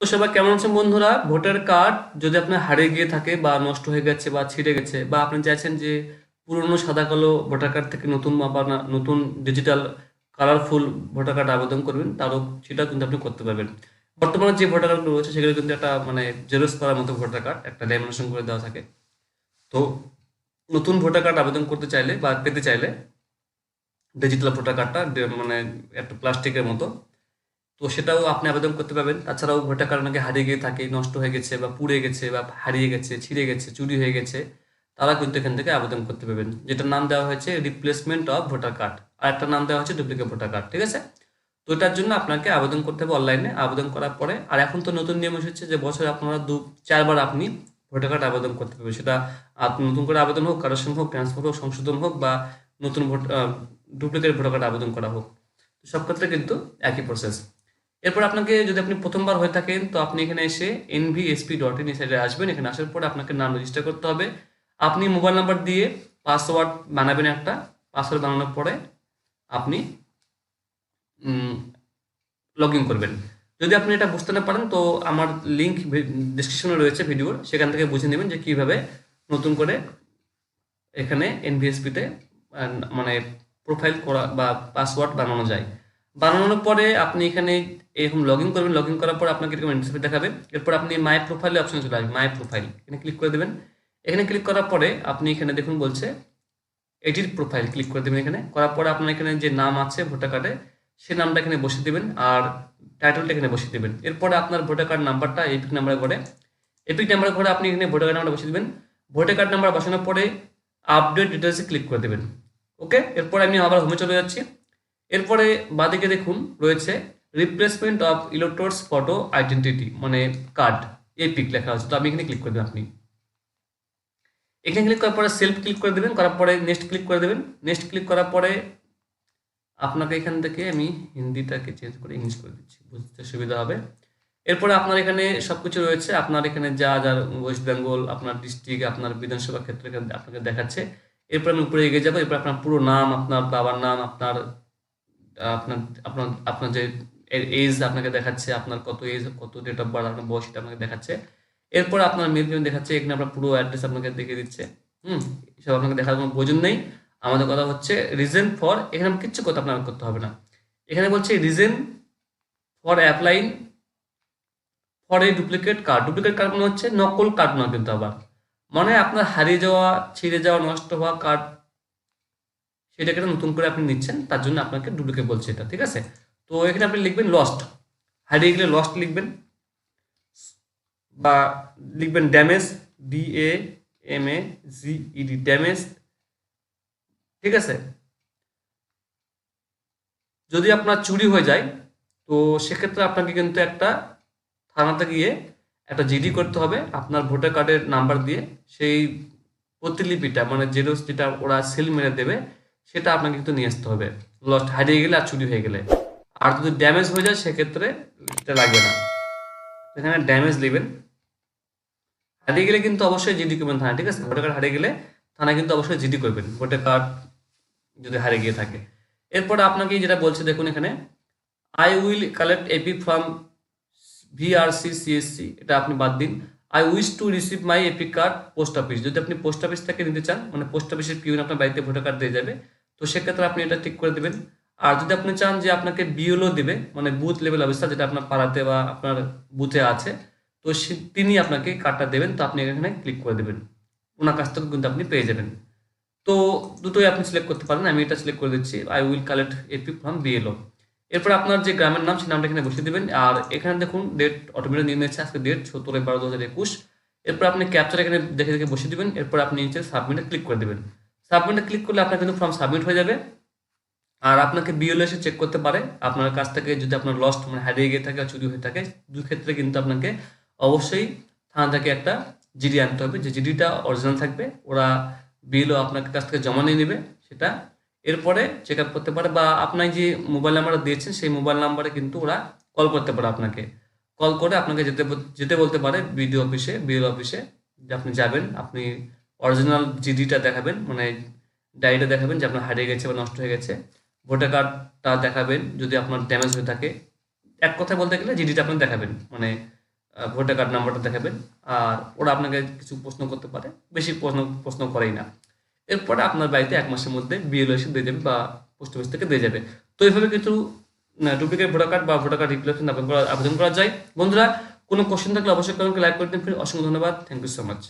তো সবাই কেমন আছেন বন্ধুরা? ভোটার কার্ড যদি আপনার হারিয়ে গিয়ে থাকে বা নষ্ট হয়ে গেছে বা ছিঁড়ে গেছে বা আপনি চাইছেন যে পুরনো সাদা কালো ভোটার কার্ড থেকে নতুন বা নতুন ডিজিটাল কালারফুল ভোটার কার্ড আবেদন করবেন, তারও সেটা কিন্তু আপনি করতে পারবেন। বর্তমানে যে ভোটার কার্ডগুলো রয়েছে সেগুলো কিন্তু একটা জেরক্স করার মতো ভোটার কার্ড, একটা ল্যামিনেশন করে দেওয়া থাকে। তো নতুন ভোটার কার্ড আবেদন করতে চাইলে বা পেতে চাইলে ডিজিটাল ভোটার কার্ডটা একটা প্লাস্টিকের মতো, তো সেটাও আপনি আবেদন করতে পারবেন। তাছাড়াও ভোটার কার্ড অনেকে হারিয়ে গিয়ে থাকে, নষ্ট হয়ে গেছে বা পুড়ে গেছে বা হারিয়ে গেছে, ছিঁড়ে গেছে, চুরি হয়ে গেছে, তারা কিন্তু এখান থেকে আবেদন করতে পারবেন। যেটার নাম দেওয়া হয়েছে রিপ্লেসমেন্ট অফ ভোটার কার্ড, আর একটা নাম দেওয়া হচ্ছে ডুপ্লিকেট ভোটার কার্ড। ঠিক আছে? তো এটার জন্য আপনাকে আবেদন করতে হবে অনলাইনে। আবেদন করার পরে, আর এখন তো নতুন নিয়ম এসেছে যে বছরে আপনারা 4বার আপনি ভোটার কার্ড আবেদন করতে পারবেন। সেটা আপনি নতুন করে আবেদন হোক, কারেকশন হোক, ট্রান্সফার হোক, সংশোধন হোক, বা নতুন ডুপ্লিকেট ভোটার কার্ড আবেদন করা হোক, সব ক্ষেত্রে কিন্তু একই প্রসেস। এরপর আপনাকে, যদি আপনি প্রথমবার হয়ে থাকেন, তো আপনি এখানে এসে nvsp.in এই সাইডে আসবেন। এখানে আসার পরে আপনাকে নাম রেজিস্টার করতে হবে। আপনি মোবাইল নাম্বার দিয়ে পাসওয়ার্ড বানাবেন একটা। পাসওয়ার্ড বানানোর পরে আপনি লগ ইন করবেন। যদি আপনি এটা বুঝতে না পারেন, তো আমার লিঙ্ক ডিসক্রিপশনে রয়েছে ভিডিওর, সেখান থেকে বুঝে নেবেন যে কীভাবে নতুন করে এখানে এনভিএসপিতে মানে প্রোফাইল করা বা পাসওয়ার্ড বানানো যায়। বানানোর পরে আপনি এখানে এরকম লগ ইন করবেন। লগ ইন করার পর আপনাকে এরকম ইন্টারফেস দেখাবে। এরপর আপনি মাই প্রোফাইলে অপশনে চলে আসবেন। মাই প্রোফাইল এখানে ক্লিক করে দেবেন। এখানে ক্লিক করার পরে আপনি এখানে দেখুন বলছে এডিট প্রোফাইল, ক্লিক করে দেবেন। এখানে করার পরে আপনার এখানে যে নাম আছে ভোটার কার্ডে, সেই নামটা এখানে বসিয়ে দেবেন আর টাইটেলটা এখানে বসিয়ে দেবেন। এরপরে আপনার ভোটার কার্ড নাম্বারটা এপিক নাম্বারে ঘরে, এপিক নাম্বার ঘরে আপনি এখানে ভোটার কার্ড নাম্বার বসিয়ে দেবেন। ভোটার কার্ড নাম্বার বসানোর পরে আপডেট ডিটেলসে ক্লিক করে দেবেন। ওকে, এরপরে আমি আবার হোমে চলে যাচ্ছি। এরপরে বাদিকে দেখুন রয়েছে replacement of electors photo identity, মানে কার্ড, এপিক লেখা আছে। তো আমি এখানে ক্লিক করে দেবেন। আপনি এখানে ক্লিক করার পরে সেলফ ক্লিক করে দেবেন। করার পরে নেক্সট ক্লিক করে দেবেন। নেক্সট ক্লিক করার পরে আপনাকে এখান থেকে আমি হিন্দিটাকে চেঞ্জ করে ইংলিশ করে দিচ্ছি, বুঝতে সুবিধা হবে। এরপরে আপনার এখানে সবকিছু রয়েছে। আপনার এখানে যা যা ওয়েস্ট বেঙ্গল, আপনার ডিস্ট্রিক্ট, আপনার বিধানসভা ক্ষেত্রে আপনাকে দেখাচ্ছে। এরপর আমি উপরে এগিয়ে যাবো। এরপর আপনার পুরো নাম, আপনার বাবার নাম, আপনার আপনার আপনার আপনার যে এজ আপনাকে দেখাচ্ছে, আপনার কত এজ, কত ডেট অফ বার্থ, আপনার বয়স, সেটা আপনাকে দেখাচ্ছে। এরপর আপনার মেল পেমেন্ট দেখাচ্ছে। এখানে আপনার পুরো অ্যাড্রেস আপনাকে দেখিয়ে দিচ্ছে। এসব আপনাকে দেখার কোনো প্রয়োজন নেই। আমাদের কথা হচ্ছে রিজন ফর, এখানে কিচ্ছু কথা আপনার করতে হবে না। এখানে বলছে reason for applying for a duplicate card. Duplicate card মানে হচ্ছে নকল কার্ড নয় কিন্তু আবার, মানে আপনার হারিয়ে যাওয়া, ছিঁড়ে যাওয়া, নষ্ট হওয়া কার্ড, সেটাকে নতুন করে আপনি নিচ্ছেন, তার জন্য আপনাকে ডুপ্লিকেট বলছে এটা। ঠিক আছে? তো এখানে আপনি লিখবেন লস্ট, হারিয়ে গেলে লস্ট লিখবেন, বা লিখবেন ড্যামেজ, DAMAGED, ড্যামেজ। ঠিক আছে? যদি আপনার চুরি হয়ে যায়, তো সেক্ষেত্রে আপনাকে কিন্তু একটা থানাতে গিয়ে একটা জিডি করতে হবে আপনার ভোটার কার্ডের নাম্বার দিয়ে। সেই প্রতিলিপিটা, মানে জেরক্স, যেটা ওরা সিল মেরে দেবে, সেটা আপনাকে কিন্তু নিয়ে আসতে হবে, লস্ট, হারিয়ে গেলে আর চুরি হয়ে গেলে। আর যদি ড্যামেজ হয়ে যায় সেক্ষেত্রে এটা লাগবে না। এখানে ড্যামেজ নেবেন। হারিয়ে গেলে কিন্তু অবশ্যই জিডি করবেন থানায়। ঠিক আছে? ভোটার কার্ড হারিয়ে গেলে থানায় কিন্তু অবশ্যই জিডি করবেন, ভোটার কার্ড যদি হারিয়ে গিয়ে থাকে। এরপর আপনাকে যেটা বলছে দেখুন এখানে, I will collect AP from VRC CSC, এটা আপনি বাদ দিন। I wish to receive my AP card post office, যদি আপনি পোস্ট অফিস থেকে নিতে চান, মানে পোস্ট অফিসের পিউন আপনার বাড়িতে ভোটার কার্ড দিয়ে যাবে, তো সেক্ষেত্রে আপনি এটা ঠিক করে দেবেন। আর যদি আপনি চান যে আপনাকে বিএলও দিবে, মানে বুথ লেভেল অফিসার, যেটা আপনার পাড়াতে বা আপনার বুথে আছে, তো তিনি আপনাকে কার্ডটা দেবেন, তো আপনি এখানে ক্লিক করে দেবেন। ওনার কাছ থেকে কিন্তু আপনি পেয়ে যাবেন। তো দুটোই আপনি সিলেক্ট করতে পারেন। আমি এটা সিলেক্ট করে দিচ্ছি, I will collect AP from BLO. এরপর আপনার যে গ্রামের নাম, সেই নামটা এখানে বসিয়ে দেবেন। আর এখানে দেখুন ডেট অটোমেটিক নিয়ে নিচ্ছে, আজকে ডেট 17/12/2021। এরপর আপনি ক্যাপচার এখানে দেখে দেখে বসিয়ে দেবেন। এরপর আপনি নিচে সাবমিটে ক্লিক করে দেবেন। সাবমিটে ক্লিক করলে আপনার কিন্তু ফর্ম সাবমিট হয়ে যাবে। আর আপনাকে বিএলও এসে চেক করতে পারে আপনার কাছ থেকে, যদি আপনার লস্ট, মানে হারিয়ে গিয়ে থাকে, চুরি হয়ে থাকে, দুই ক্ষেত্রে কিন্তু আপনাকে অবশ্যই থানা থেকে একটা জিডি আনতে হবে, যে জিডিটা অরিজিনাল থাকবে। ওরা বিএলও আপনার কাছ থেকে জমা নিয়ে নেবে সেটা। এরপরে চেক আপ করতে পারে, বা আপনার যে মোবাইল নাম্বারটা দিয়েছেন সেই মোবাইল নাম্বারে কিন্তু ওরা কল করতে পারে আপনাকে। কল করে আপনাকে যেতে যেতে বলতে পারে বিডিও অফিসে, বিএলও অফিসে, যে আপনি যাবেন, আপনি অরিজিনাল জিডিটা দেখাবেন, মানে ডায়েরিটা দেখাবেন যে আপনার হারিয়ে গেছে বা নষ্ট হয়ে গেছে। ভোটার কার্ডটা দেখাবেন যদি আপনার ড্যামেজ হয়ে থাকে। এক কথায় বলতে গেলে জিডিটা আপনি দেখাবেন, মানে ভোটার কার্ড নাম্বারটা দেখাবেন। আর ওরা আপনাকে কিছু প্রশ্ন করতে পারে, বেশি প্রশ্ন করেই না। এরপরে আপনার বাড়িতে 1 মাসের মধ্যে বিএলও এসে দিয়ে যাবে বা পোস্ট অফিস থেকে দিয়ে যাবে। তো এইভাবে কিন্তু ডুপ্লিকেট ভোটার কার্ড বা ভোটার কার্ড রিপ্লেসমেন্ট আবেদন করা যায়। বন্ধুরা, কোনো কোশ্চেন থাকলে অবশ্যই কমেন্টে লাইক করে দিন। অসংখ্য ধন্যবাদ। Thank you so much.